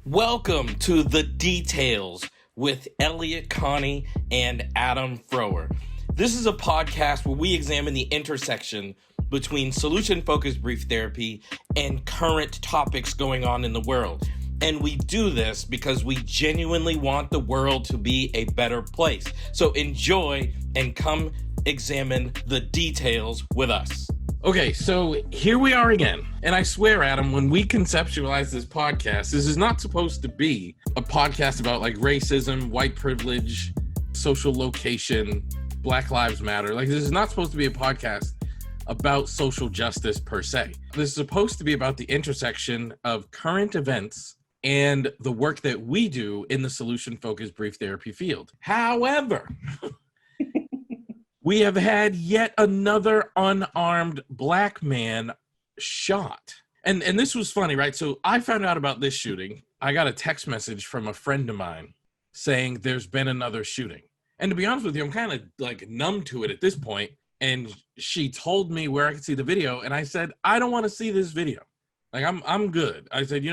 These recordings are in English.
Welcome to The Details with Elliott, Connie, and Adam Frower. This is a podcast where we examine the intersection between solution-focused brief therapy and current topics going on in the world. And we do this because we genuinely want the world to be a better place. So enjoy and come examine the details with us. Okay, so here we are again. And I swear, Adam, when we conceptualize this podcast, this is not supposed to be a podcast about like racism, white privilege, social location, Black Lives Matter. Like, this is not supposed to be a podcast about social justice per se. This is supposed to be about the intersection of current events and the work that we do in the solution-focused brief therapy field. However, we have had yet another unarmed Black man shot. And this was funny, right? So I found out about this shooting. I got a text message from a friend of mine saying there's been another shooting. And to be honest with you, I'm kind of like numb to it at this point. And she told me where I could see the video. And I said, I don't want to see this video. Like, I'm good. I said,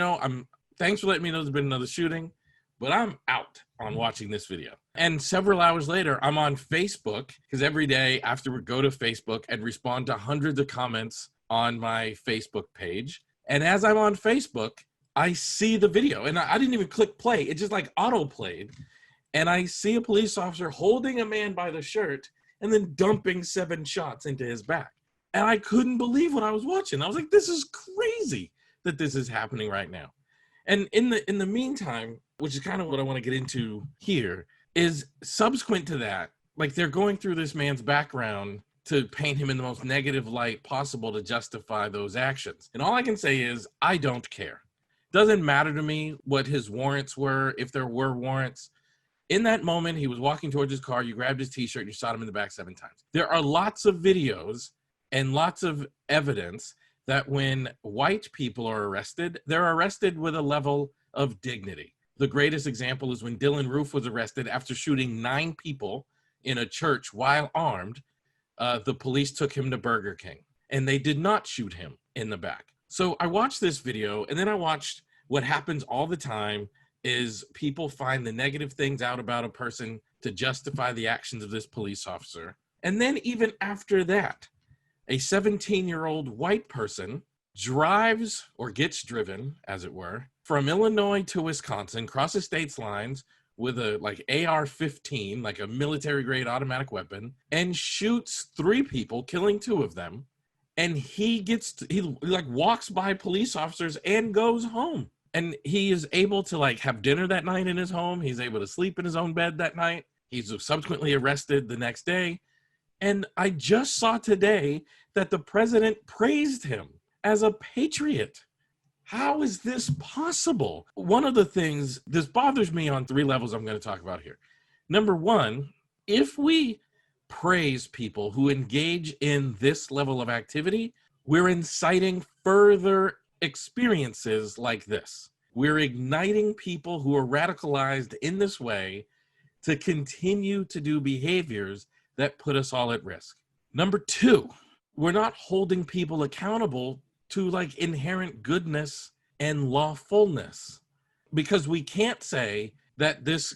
thanks for letting me know there's been another shooting, but I'm out on watching this video. And several hours later, I'm on Facebook, because every day after we go to Facebook and respond to hundreds of comments on my Facebook page. And as I'm on Facebook, I see the video, and I didn't even click play. It just like auto played. And I see a police officer holding a man by the shirt and then dumping 7 shots into his back. And I couldn't believe what I was watching. I was like, this is crazy that this is happening right now. And in the meantime, which is kind of what I want to get into here, is subsequent to that, like, they're going through this man's background to paint him in the most negative light possible to justify those actions. And all I can say is, I don't care. Doesn't matter to me what his warrants were, if there were warrants. In that moment, he was walking towards his car, you grabbed his t-shirt, and you shot him in the back 7 times. There are lots of videos and lots of evidence that when white people are arrested, they're arrested with a level of dignity. The greatest example is when Dylan Roof was arrested after shooting 9 people in a church while armed. The police took him to Burger King, and they did not shoot him in the back. So I watched this video, and then I watched what happens all the time is people find the negative things out about a person to justify the actions of this police officer. And then even after that, a 17-year-old white person drives or gets driven, as it were, from Illinois to Wisconsin, crosses states lines with a like AR-15, like a military-grade automatic weapon, and shoots 3 people, killing 2 of them. And he walks by police officers and goes home. And he is able to like have dinner that night in his home. He's able to sleep in his own bed that night. He's subsequently arrested the next day. And I just saw today that the president praised him as a patriot. How is this possible? One of the things, this bothers me on 3 levels I'm going to talk about here. Number 1, if we praise people who engage in this level of activity, we're inciting further experiences like this. We're igniting people who are radicalized in this way to continue to do behaviors that put us all at risk. Number 2, we're not holding people accountable to like inherent goodness and lawfulness, because we can't say that this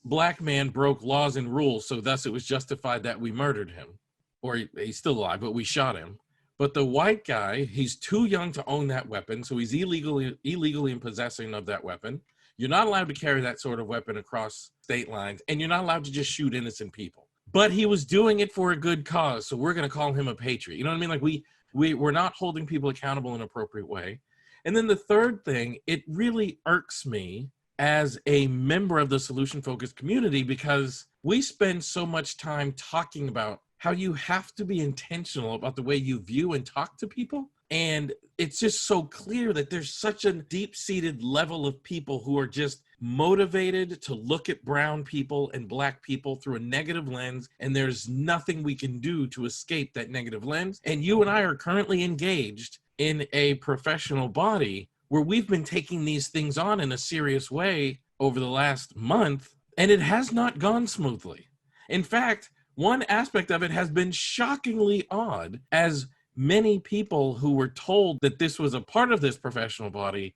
Black man broke laws and rules, so thus it was justified that we murdered him, or he's still alive, but we shot him. But the white guy, he's too young to own that weapon, so he's illegally in possession of that weapon. You're not allowed to carry that sort of weapon across state lines, and you're not allowed to just shoot innocent people. But he was doing it for a good cause, so we're going to call him a patriot. You know what I mean? Like, we're not holding people accountable in an appropriate way. And then the third thing, it really irks me as a member of the solution-focused community, because we spend so much time talking about how you have to be intentional about the way you view and talk to people. And it's just so clear that there's such a deep-seated level of people who are just motivated to look at brown people and Black people through a negative lens, and there's nothing we can do to escape that negative lens. And you and I are currently engaged in a professional body where we've been taking these things on in a serious way over the last month, and it has not gone smoothly. In fact, one aspect of it has been shockingly odd, as many people who were told that this was a part of this professional body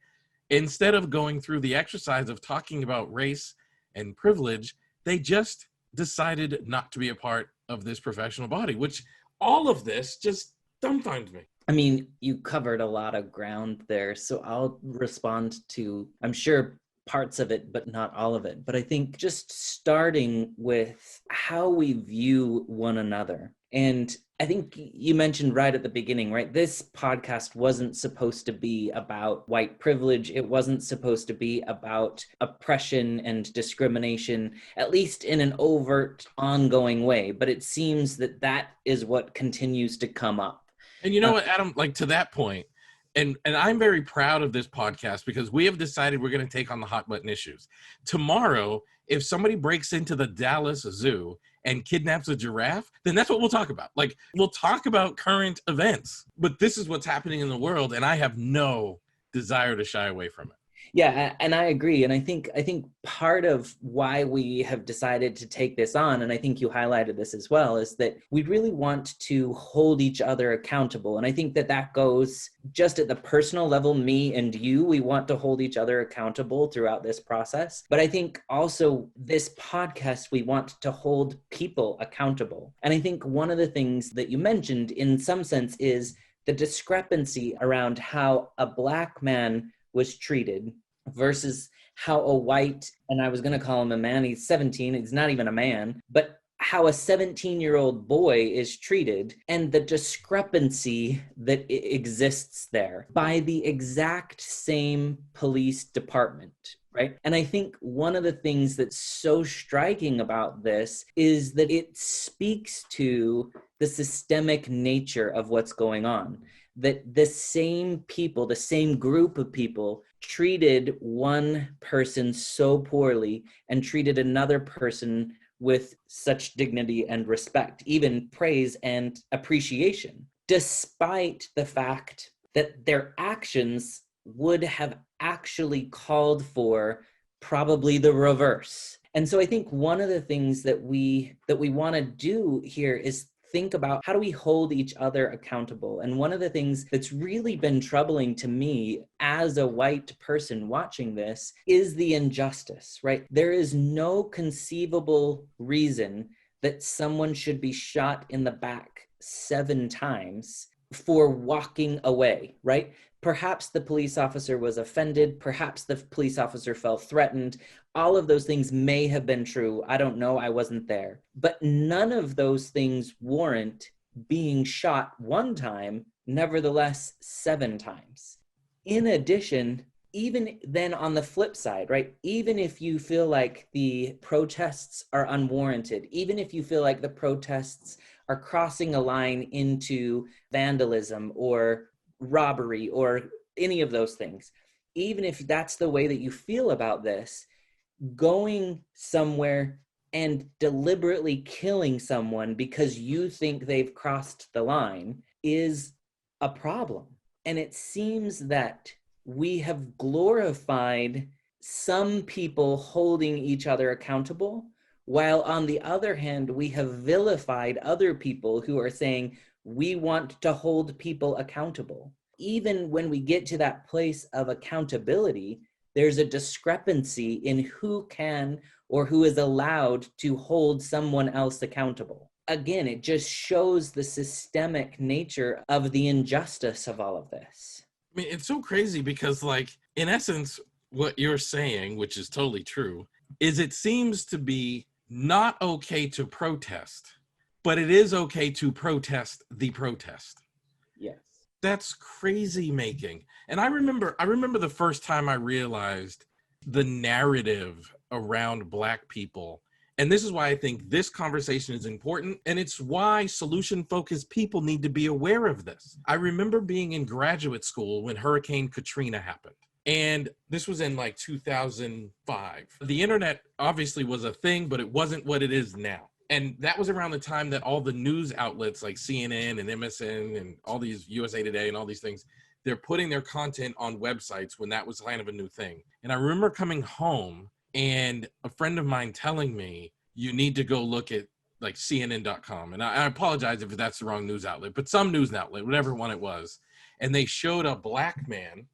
instead of going through the exercise of talking about race and privilege, they just decided not to be a part of this professional body, which all of this just dumbfounds me. I mean, you covered a lot of ground there, so I'll respond to, I'm sure, parts of it, but not all of it. But I think just starting with how we view one another. And I think you mentioned right at the beginning, right? This podcast wasn't supposed to be about white privilege. It wasn't supposed to be about oppression and discrimination, at least in an overt, ongoing way. But it seems that that is what continues to come up. And you know what, Adam, like to that point, and I'm very proud of this podcast because we have decided we're going to take on the hot button issues. Tomorrow, if somebody breaks into the Dallas Zoo and kidnaps a giraffe, then that's what we'll talk about. Like, we'll talk about current events, but this is what's happening in the world, and I have no desire to shy away from it. Yeah, and I agree. And I think part of why we have decided to take this on, and I think you highlighted this as well, is that we really want to hold each other accountable. And I think that goes just at the personal level, me and you, we want to hold each other accountable throughout this process. But I think also this podcast, we want to hold people accountable. And I think one of the things that you mentioned in some sense is the discrepancy around how a Black man was treated versus how a white, and I was going to call him a man, he's 17, he's not even a man, but how a 17-year-old boy is treated and the discrepancy that exists there by the exact same police department, right? And I think one of the things that's so striking about this is that it speaks to the systemic nature of what's going on. That the same people, the same group of people treated one person so poorly and treated another person with such dignity and respect, even praise and appreciation, despite the fact that their actions would have actually called for probably the reverse. And so I think one of the things that we want to do here is think about how do we hold each other accountable. And one of the things that's really been troubling to me as a white person watching this is the injustice, right? There is no conceivable reason that someone should be shot in the back 7 times for walking away, right? Perhaps the police officer was offended. Perhaps the police officer felt threatened. All of those things may have been true. I don't know. I wasn't there. But none of those things warrant being shot 1 time, nevertheless 7 times. In addition, even then on the flip side, right? Even if you feel like the protests are unwarranted, even if you feel like the protests are crossing a line into vandalism or robbery or any of those things, even if that's the way that you feel about this, going somewhere and deliberately killing someone because you think they've crossed the line is a problem. And it seems that we have glorified some people holding each other accountable, while on the other hand, we have vilified other people who are saying, we want to hold people accountable. Even when we get to that place of accountability, there's a discrepancy in who can or who is allowed to hold someone else accountable. Again, it just shows the systemic nature of the injustice of all of this. I mean, it's so crazy because, like, in essence, what you're saying, which is totally true, is it seems to be not okay to protest, but it is okay to protest the protest. Yes. That's crazy making. And I remember the first time I realized the narrative around Black people. And this is why I think this conversation is important. And it's why solution-focused people need to be aware of this. I remember being in graduate school when Hurricane Katrina happened. And this was in like 2005. The internet obviously was a thing, but it wasn't what it is now. And that was around the time that all the news outlets like CNN and MSN and all these USA Today and all these things, they're putting their content on websites when that was kind of a new thing. And I remember coming home and a friend of mine telling me, you need to go look at like CNN.com. And I apologize if that's the wrong news outlet, but some news outlet, whatever one it was. And they showed a Black man.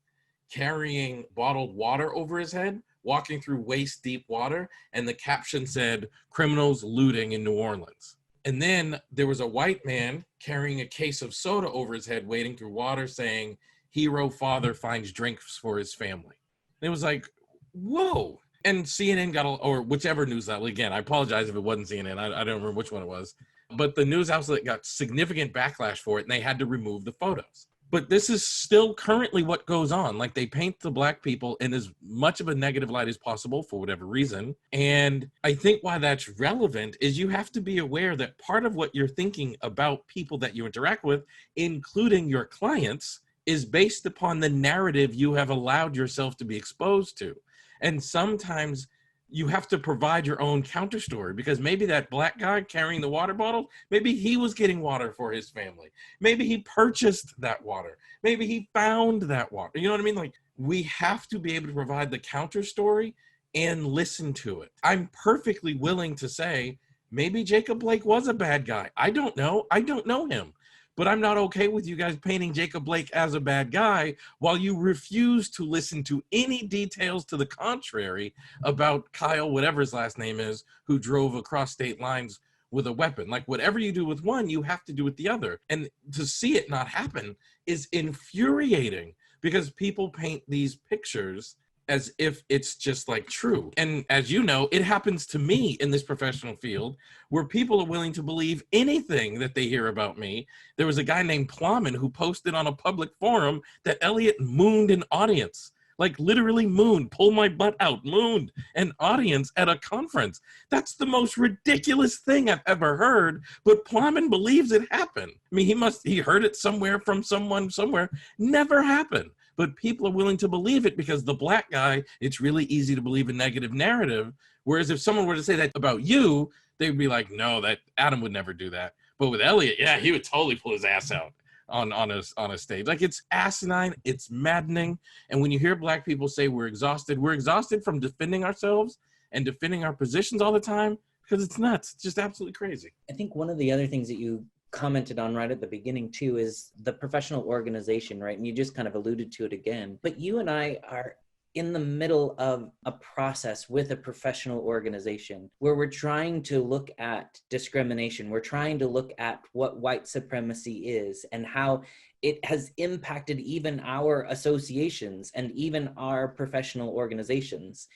carrying bottled water over his head, walking through waist deep water. And the caption said, "Criminals looting in New Orleans." And then there was a white man carrying a case of soda over his head, wading through water, saying, "Hero father finds drinks for his family." And it was like, whoa. And CNN got, or whichever news outlet, again, I apologize if it wasn't CNN. I don't remember which one it was. But the news outlet got significant backlash for it, and they had to remove the photos. But this is still currently what goes on. Like, they paint the Black people in as much of a negative light as possible for whatever reason. And I think why that's relevant is you have to be aware that part of what you're thinking about people that you interact with, including your clients, is based upon the narrative you have allowed yourself to be exposed to. And sometimes you have to provide your own counter story, because maybe that Black guy carrying the water bottle, maybe he was getting water for his family. Maybe he purchased that water. Maybe he found that water. You know what I mean? Like, we have to be able to provide the counter story and listen to it. I'm perfectly willing to say, maybe Jacob Blake was a bad guy. I don't know. I don't know him. But I'm not okay with you guys painting Jacob Blake as a bad guy while you refuse to listen to any details to the contrary about Kyle, whatever his last name is, who drove across state lines with a weapon. Like, whatever you do with one, you have to do with the other. And to see it not happen is infuriating, because people paint these pictures as if it's just like true. And as you know, it happens to me in this professional field where people are willing to believe anything that they hear about me. There was a guy named Plowman who posted on a public forum that Elliott mooned an audience, like literally mooned, pull my butt out, mooned an audience at a conference. That's the most ridiculous thing I've ever heard, but Plowman believes it happened. I mean, he heard it somewhere from someone somewhere. Never happened. But people are willing to believe it because the Black guy, it's really easy to believe a negative narrative. Whereas if someone were to say that about you, they'd be like, no, that Adam would never do that. But with Elliott, yeah, he would totally pull his ass out on a stage. Like, it's asinine, it's maddening. And when you hear Black people say we're exhausted from defending ourselves and defending our positions all the time, because it's nuts. It's just absolutely crazy. I think one of the other things that you commented on right at the beginning too is the professional organization, right? And you just kind of alluded to it again. But you and I are in the middle of a process with a professional organization where we're trying to look at discrimination. We're trying to look at what white supremacy is and how it has impacted even our associations and even our professional organizations.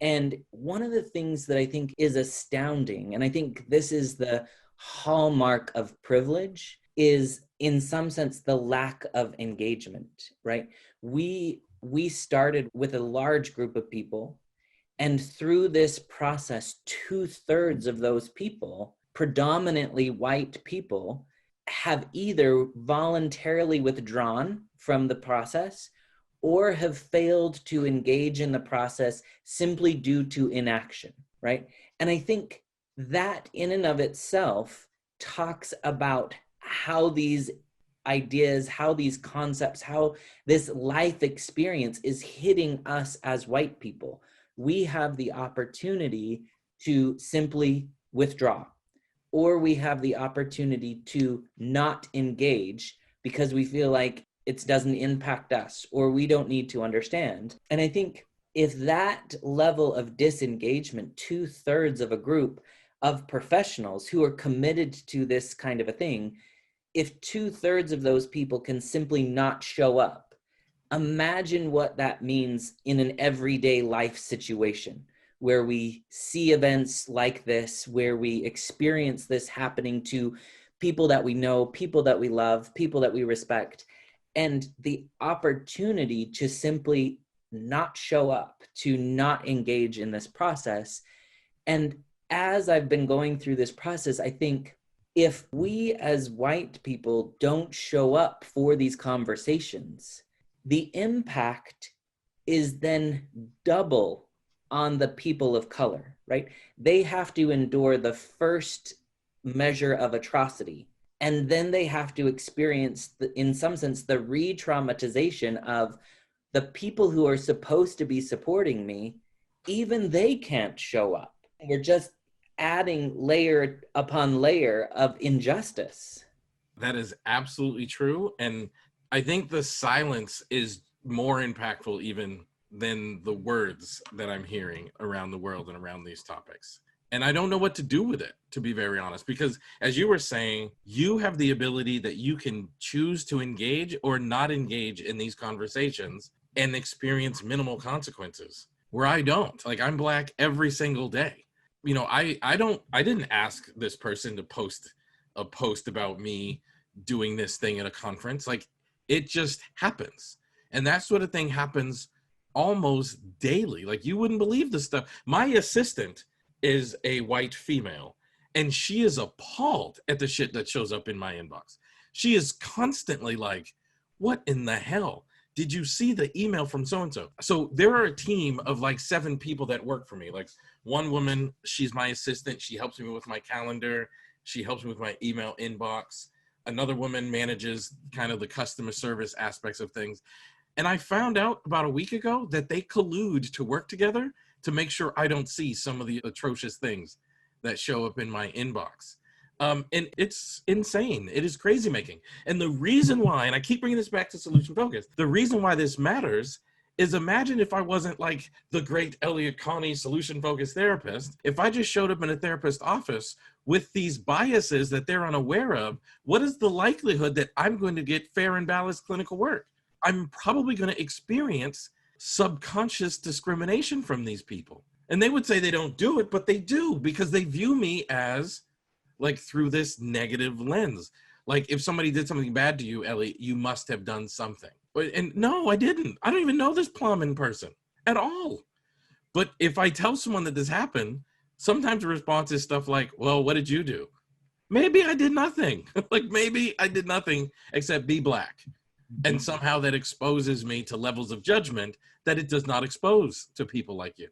And one of the things that I think is astounding, and I think this is the hallmark of privilege, is in some sense the lack of engagement, right? We started with a large group of people, and through this process, 2/3 of those people, predominantly white people, have either voluntarily withdrawn from the process or have failed to engage in the process simply due to inaction, right? And I think that in and of itself talks about how these ideas, how these concepts, how this life experience is hitting us as white people. We have the opportunity to simply withdraw, or we have the opportunity to not engage because we feel like it doesn't impact us or we don't need to understand. And I think if that level of disengagement, 2/3 of a group of professionals who are committed to this kind of a thing, if 2/3 of those people can simply not show up, imagine what that means in an everyday life situation where we see events like this, where we experience this happening to people that we know, people that we love, people that we respect, and the opportunity to simply not show up, to not engage in this process. And as I've been going through this process, I think if we as white people don't show up for these conversations, the impact is then double on the people of color, right? They have to endure the first measure of atrocity, and then they have to experience, in some sense, the re-traumatization of the people who are supposed to be supporting me. Even they can't show up. We're just adding layer upon layer of injustice. That is absolutely true. And I think the silence is more impactful even than the words that I'm hearing around the world and around these topics. And I don't know what to do with it, to be very honest, because as you were saying, you have the ability that you can choose to engage or not engage in these conversations and experience minimal consequences, where I don't. Like, I'm Black every single day. You know, I didn't ask this person to post a post about me doing this thing at a conference. Like, it just happens. And that sort of thing happens almost daily. Like, you wouldn't believe the stuff. My assistant is a white female, and she is appalled at the shit that shows up in my inbox. She is constantly like, what in the hell? Did you see the email from so-and-so? So there are a team of like 7 people that work for me. Like, one woman, she's my assistant. She helps me with my calendar. She helps me with my email inbox. Another woman manages kind of the customer service aspects of things. And I found out about a week ago that they collude to work together to make sure I don't see some of the atrocious things that show up in my inbox. And it's insane. It is crazy making. And the reason why, and I keep bringing this back to solution focus, the reason why this matters is, imagine if I wasn't like the great Elliott Connie solution focused therapist. If I just showed up in a therapist's office with these biases that they're unaware of, what is the likelihood that I'm going to get fair and balanced clinical work? I'm probably going to experience subconscious discrimination from these people. And they would say they don't do it, but they do, because they view me as like through this negative lens. Like, if somebody did something bad to you, Ellie, you must have done something. And no, I didn't. I don't even know this plumbing person at all. But if I tell someone that this happened, sometimes the response is stuff like, well, what did you do? Maybe I did nothing. Like, maybe I did nothing except be Black. And somehow that exposes me to levels of judgment that it does not expose to people like you.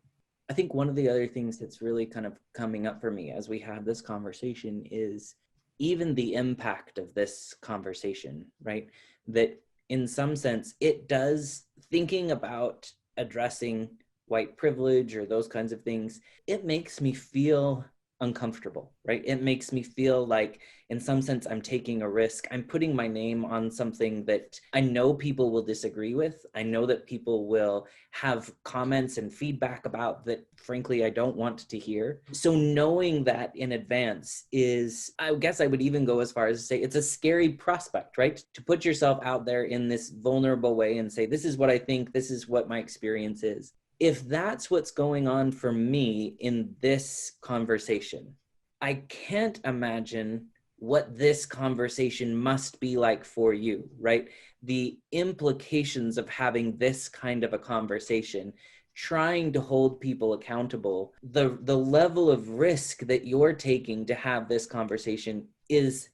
I think one of the other things that's really kind of coming up for me as we have this conversation is even the impact of this conversation, right? That in some sense, it does, thinking about addressing white privilege or those kinds of things, it makes me feel uncomfortable, right? It makes me feel like, in some sense, I'm taking a risk. I'm putting my name on something that I know people will disagree with. I know that people will have comments and feedback about that, frankly, I don't want to hear. So knowing that in advance is, I guess I would even go as far as to say, it's a scary prospect, right? To put yourself out there in this vulnerable way and say, this is what I think, this is what my experience is. If that's what's going on for me in this conversation, I can't imagine what this conversation must be like for you, right? The implications of having this kind of a conversation, trying to hold people accountable, the level of risk that you're taking to have this conversation is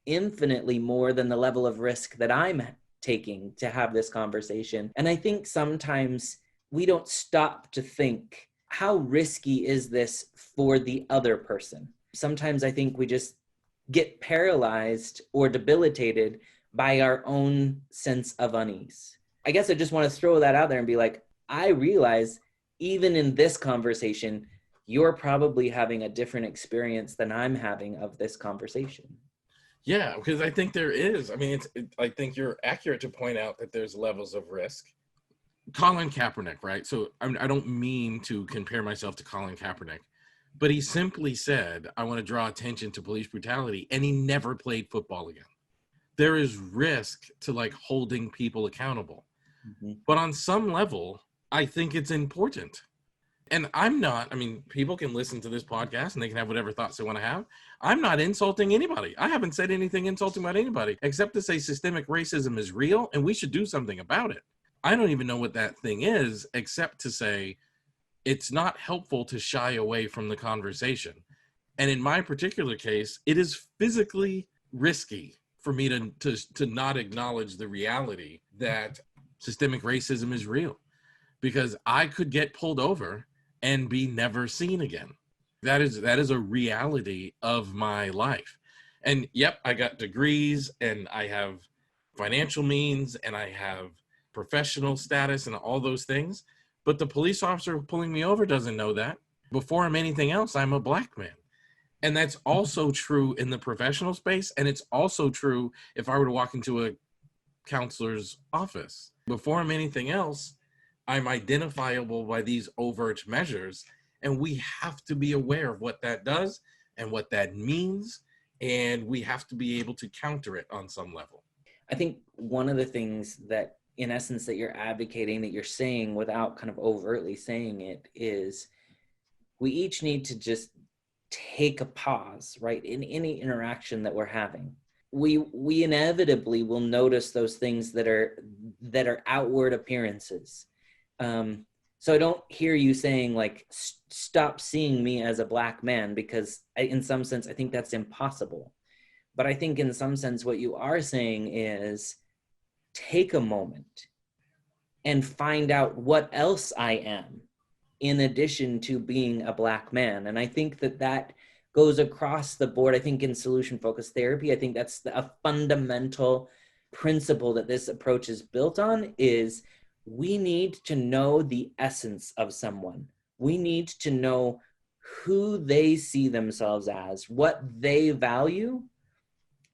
infinitely more than the level of risk that I'm taking to have this conversation. And I think sometimes we don't stop to think, how risky is this for the other person? Sometimes I think we just get paralyzed or debilitated by our own sense of unease. I guess I just want to throw that out there and be like, I realize even in this conversation, you're probably having a different experience than I'm having of this conversation. Yeah, because I think there is. I mean, I think you're accurate to point out that there's levels of risk. Colin Kaepernick, right? So I don't mean to compare myself to Colin Kaepernick, but he simply said, I want to draw attention to police brutality, and he never played football again. There is risk to like holding people accountable. Mm-hmm. But on some level, I think it's important. And I'm not, I mean, people can listen to this podcast and they can have whatever thoughts they want to have. I'm not insulting anybody. I haven't said anything insulting about anybody, except to say systemic racism is real and we should do something about it. I don't even know what that thing is, except to say it's not helpful to shy away from the conversation. And in my particular case, it is physically risky for me to not acknowledge the reality that systemic racism is real, because I could get pulled over and be never seen again. That is a reality of my life. And yep, I got degrees and I have financial means and I have professional status and all those things, but the police officer pulling me over doesn't know that. Before I'm anything else, I'm a Black man. And that's also true in the professional space, and it's also true if I were to walk into a counselor's office. Before I'm anything else, I'm identifiable by these overt measures, and we have to be aware of what that does and what that means, and we have to be able to counter it on some level. I think one of the things that, in essence, that you're advocating, that you're saying without kind of overtly saying it, is we each need to just take a pause, right, in any interaction that we're having. We inevitably will notice those things that are outward appearances. So I don't hear you saying like, stop seeing me as a Black man, because in some sense, I think that's impossible. But I think in some sense, what you are saying is take a moment and find out what else I am in addition to being a Black man. And I think that goes across the board. I think in solution-focused therapy, I think that's a fundamental principle that this approach is built on, is we need to know the essence of someone. We need to know who they see themselves as, what they value,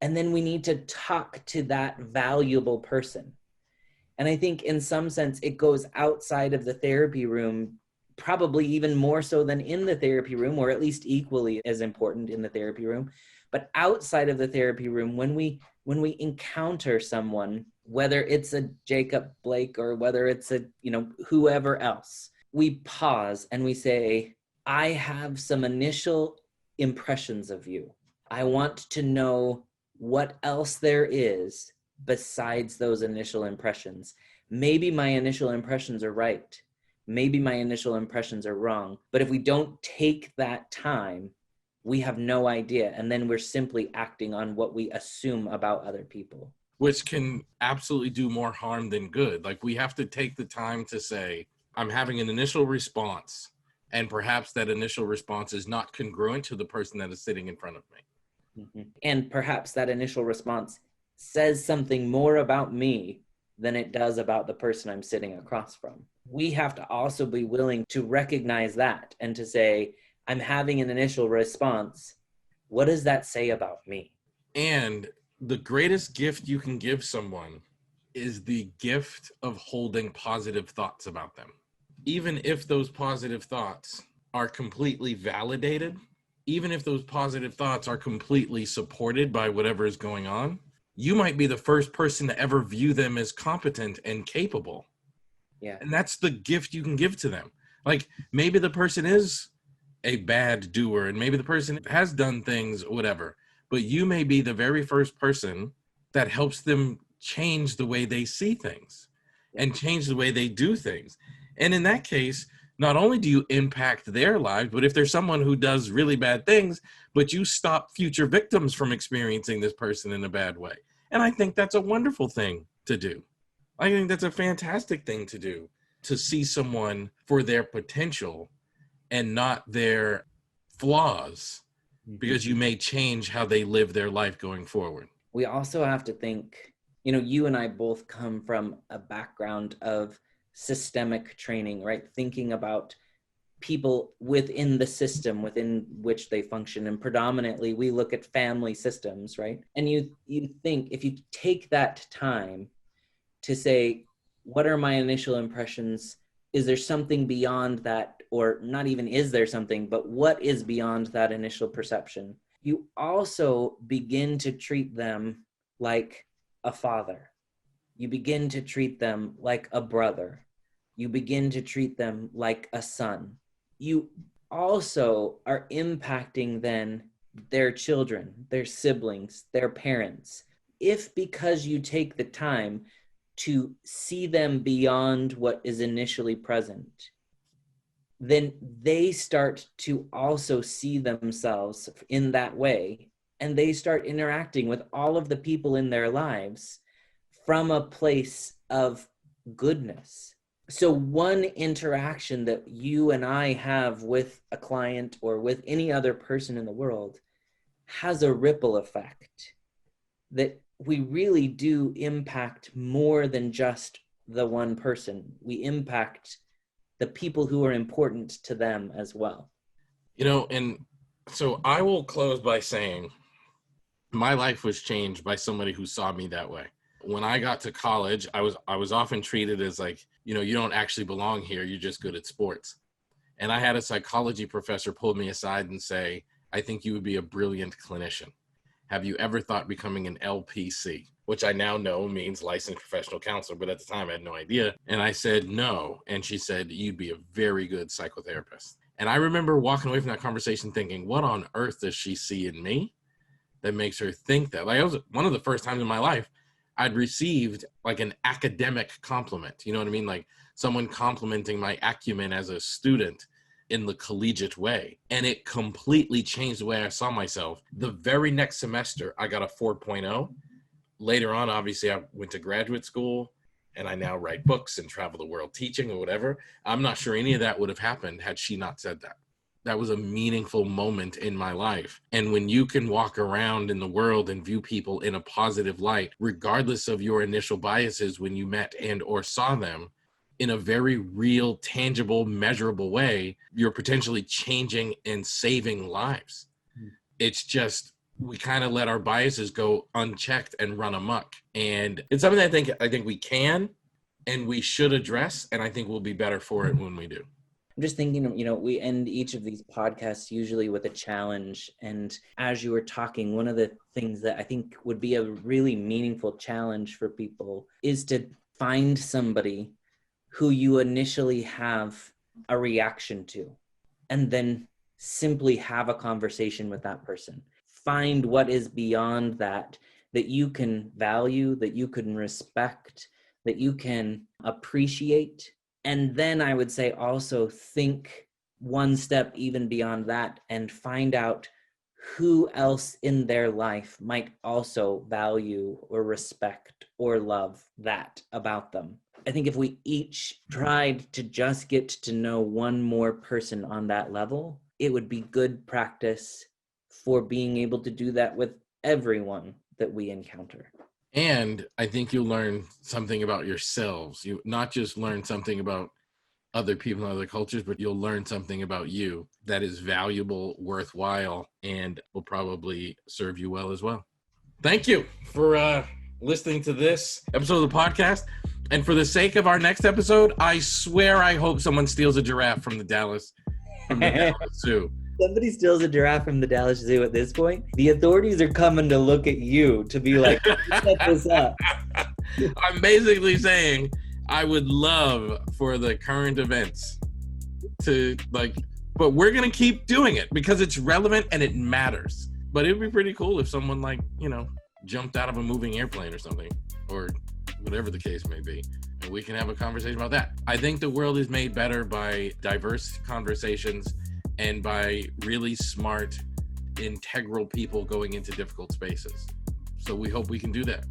and then we need to talk to that valuable person. And I think in some sense, it goes outside of the therapy room, probably even more so than in the therapy room, or at least equally as important in the therapy room. But outside of the therapy room, when we encounter someone, whether it's a Jacob Blake or whether it's a, whoever else, we pause and we say, I have some initial impressions of you. I want to know what else there is besides those initial impressions. Maybe my initial impressions are right. Maybe my initial impressions are wrong. But if we don't take that time, we have no idea. And then we're simply acting on what we assume about other people, which can absolutely do more harm than good. Like, we have to take the time to say, I'm having an initial response, and perhaps that initial response is not congruent to the person that is sitting in front of me. Mm-hmm. And perhaps that initial response says something more about me than it does about the person I'm sitting across from. We have to also be willing to recognize that and to say, I'm having an initial response. What does that say about me? And the greatest gift you can give someone is the gift of holding positive thoughts about them. Even if those positive thoughts are completely validated, even if those positive thoughts are completely supported by whatever is going on, you might be the first person to ever view them as competent and capable. Yeah. And that's the gift you can give to them. Like, maybe the person is a bad doer and maybe the person has done things, whatever, but you may be the very first person that helps them change the way they see things and change the way they do things. And in that case, not only do you impact their lives, but if there's someone who does really bad things, but you stop future victims from experiencing this person in a bad way. And I think that's a wonderful thing to do. I think that's a fantastic thing to do, to see someone for their potential and not their flaws, because you may change how they live their life going forward. We also have to think, you and I both come from a background of systemic training, right? Thinking about people within the system within which they function. And predominantly we look at family systems, right? And you think, if you take that time to say, what are my initial impressions? Is there something beyond that? Or not even is there something, but what is beyond that initial perception? You also begin to treat them like a father. You begin to treat them like a brother. You begin to treat them like a son. You also are impacting then their children, their siblings, their parents. If because you take the time to see them beyond what is initially present, then they start to also see themselves in that way. And they start interacting with all of the people in their lives from a place of goodness. So one interaction that you and I have with a client or with any other person in the world has a ripple effect that we really do impact more than just the one person. We impact the people who are important to them as well. And so I will close by saying my life was changed by somebody who saw me that way. When I got to college, I was often treated as like, you don't actually belong here. You're just good at sports. And I had a psychology professor pull me aside and say, I think you would be a brilliant clinician. Have you ever thought becoming an LPC? Which I now know means licensed professional counselor, but at the time I had no idea. And I said, no. And she said, you'd be a very good psychotherapist. And I remember walking away from that conversation thinking, what on earth does she see in me that makes her think that? Like, it was one of the first times in my life I'd received like an academic compliment. You know what I mean? Like someone complimenting my acumen as a student in the collegiate way. And it completely changed the way I saw myself. The very next semester, I got a 4.0. Later on, obviously, I went to graduate school and I now write books and travel the world teaching or whatever. I'm not sure any of that would have happened had she not said that. That was a meaningful moment in my life. And when you can walk around in the world and view people in a positive light, regardless of your initial biases when you met and or saw them, in a very real, tangible, measurable way, you're potentially changing and saving lives. It's just, we kind of let our biases go unchecked and run amok. And it's something I think we can and we should address. And I think we'll be better for it when we do. I'm just thinking, we end each of these podcasts usually with a challenge. And as you were talking, one of the things that I think would be a really meaningful challenge for people is to find somebody who you initially have a reaction to, and then simply have a conversation with that person. Find what is beyond that you can value, that you can respect, that you can appreciate. And then I would say also think one step even beyond that and find out who else in their life might also value or respect or love that about them. I think if we each tried to just get to know one more person on that level, it would be good practice for being able to do that with everyone that we encounter. And I think you'll learn something about yourselves. You not just learn something about other people in other cultures, but you'll learn something about you that is valuable, worthwhile, and will probably serve you well as well. Thank you for listening to this episode of the podcast. And for the sake of our next episode, I swear I hope someone steals a giraffe from the Dallas Zoo. Somebody steals a giraffe from the Dallas Zoo at this point, the authorities are coming to look at you to be like, set this up. I'm basically saying I would love for the current events to but we're going to keep doing it because it's relevant and it matters. But it would be pretty cool if someone jumped out of a moving airplane or something, or whatever the case may be, and we can have a conversation about that. I think the world is made better by diverse conversations and by really smart, integral people going into difficult spaces. So we hope we can do that.